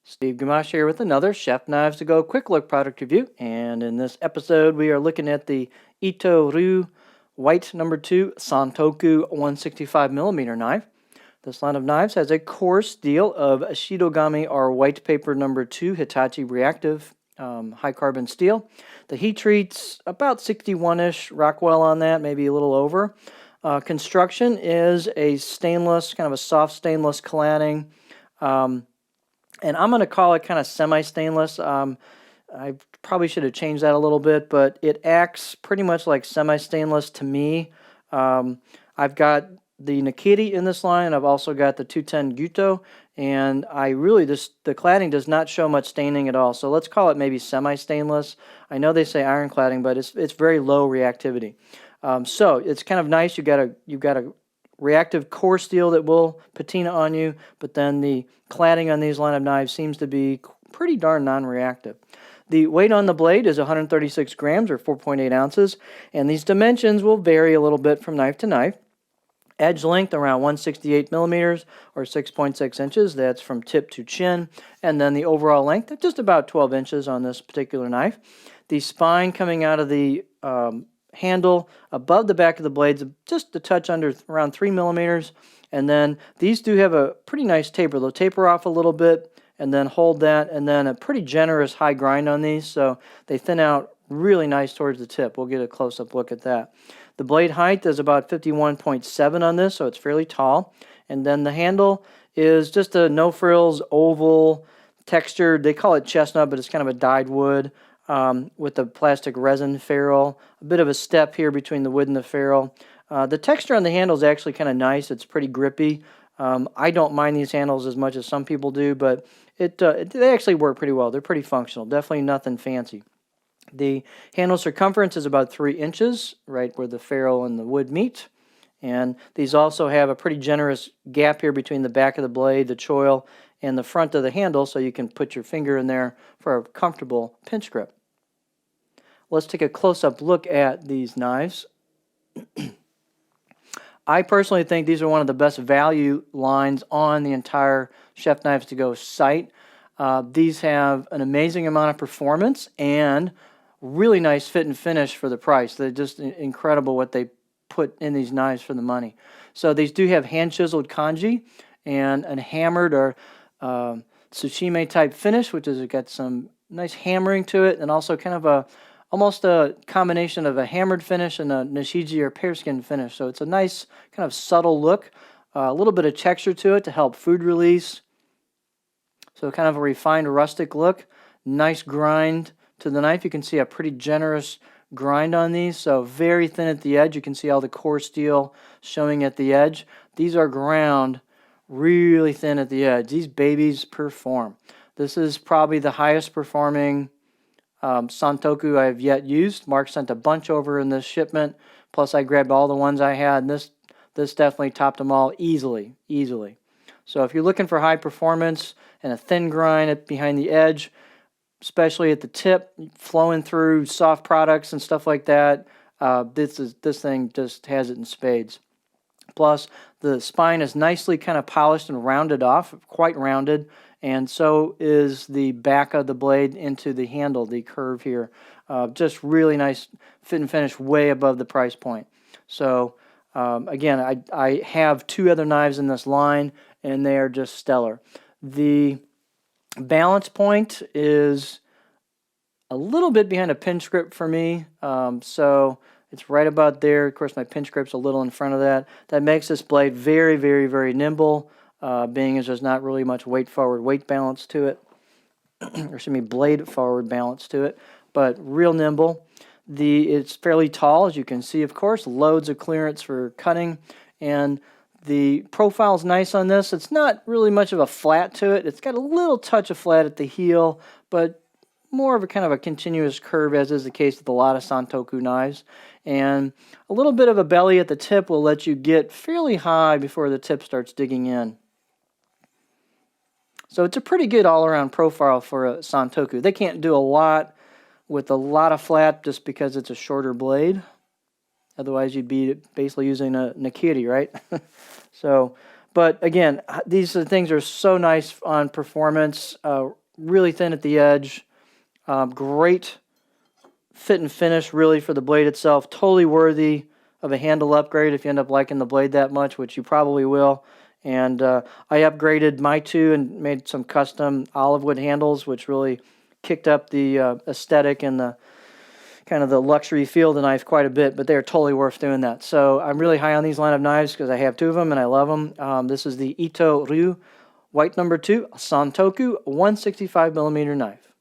Steve Gamache here with another Chef Knives to Go quick look product review. And in this episode, we are looking at the Itto-Ryu White No. 2 Santoku 165mm knife. This line of knives has a coarse steel of Shidogami or white paper No. 2 Hitachi reactive high carbon steel. The heat treat's about 61-ish Rockwell on that, maybe a little over. Construction is a stainless, kind of a soft stainless cladding. And I'm going to call it kind of semi-stainless. I probably should have changed that a little bit, but it acts pretty much like semi-stainless to me. I've got the Nakiri in this line. I've also got the 210 Gyuto, and the cladding does not show much staining at all. So let's call it maybe semi-stainless. I know they say iron cladding, but it's very low reactivity. So it's kind of nice. You've got a reactive core steel that will patina on you, but then the cladding on these line of knives seems to be pretty darn non-reactive. The weight on the blade is 136 grams or 4.8 ounces, and these dimensions will vary a little bit from knife to knife. Edge length around 168 millimeters or 6.6 inches. That's from tip to chin. And then the overall length of just about 12 inches on this particular knife. The spine coming out of the handle above the back of the blades, just a touch under around 3 millimeters. And then these do have a pretty nice taper. They'll taper off a little bit and then hold that, and then a pretty generous high grind on these, so they thin out really nice towards the tip. We'll get a close-up look at that. The blade height is about 51.7 on this, so it's fairly tall. And then the handle is just a no-frills, oval, textured. They call it chestnut, but it's kind of a dyed wood with a plastic resin ferrule. A bit of a step here between the wood and the ferrule. The texture on the handle is actually kind of nice. It's pretty grippy. I don't mind these handles as much as some people do, but they actually work pretty well. They're pretty functional. Definitely nothing fancy. The handle circumference is about 3 inches, right where the ferrule and the wood meet. And these also have a pretty generous gap here between the back of the blade, the choil, and the front of the handle, so you can put your finger in there for a comfortable pinch grip. Let's take a close-up look at these knives. I personally think these are one of the best value lines on the entire Chef Knives to Go site. These have an amazing amount of performance and really nice fit and finish for the price. They're just incredible what they put in these knives for the money. So these do have hand-chiseled kanji and a hammered or tsushime type finish, which is got some nice hammering to it, and also kind of almost a combination of a hammered finish and a nishiji or pearskin finish. So it's a nice kind of subtle look, a little bit of texture to it to help food release. So kind of a refined rustic look. Nice grind to the knife. You can see a pretty generous grind on these. So very thin at the edge. You can see all the core steel showing at the edge. These are ground really thin at the edge. These babies perform. This is probably the highest performing Santoku I have yet used. Mark sent a bunch over in this shipment. Plus I grabbed all the ones I had, and this definitely topped them all easily. So if you're looking for high performance and a thin grind behind the edge, especially at the tip, flowing through soft products and stuff like that, this thing just has it in spades. Plus, the spine is nicely kind of polished and rounded off, quite rounded, and so is the back of the blade into the handle, the curve here. Just really nice fit and finish, way above the price point. So, again, I have 2 other knives in this line, and they are just stellar. The balance point is a little bit behind a pinch grip for me, so it's right about there. Of course, my pinch grip's a little in front of that. That makes this blade very, very, very nimble, being as there's not really much weight balance to it, or excuse me, blade forward balance to it, but real nimble. It's fairly tall, as you can see, of course, loads of clearance for cutting, and the profile's nice on this. It's not really much of a flat to it. It's got a little touch of flat at the heel, but more of a kind of a continuous curve, as is the case with a lot of Santoku knives. And a little bit of a belly at the tip will let you get fairly high before the tip starts digging in. So it's a pretty good all-around profile for a Santoku. They can't do a lot with a lot of flat just because it's a shorter blade. Otherwise, you'd be basically using a Nakiri, right? So, But again, these things are so nice on performance, really thin at the edge, great fit and finish really for the blade itself, totally worthy of a handle upgrade if you end up liking the blade that much, which you probably will. And I upgraded my two and made some custom olive wood handles, which really kicked up the aesthetic and the kind of the luxury feel of the knife quite a bit, but they're totally worth doing that. So I'm really high on these line of knives because I have two of them and I love them. This is the Itto-Ryu White No. 2 Santoku 165mm knife.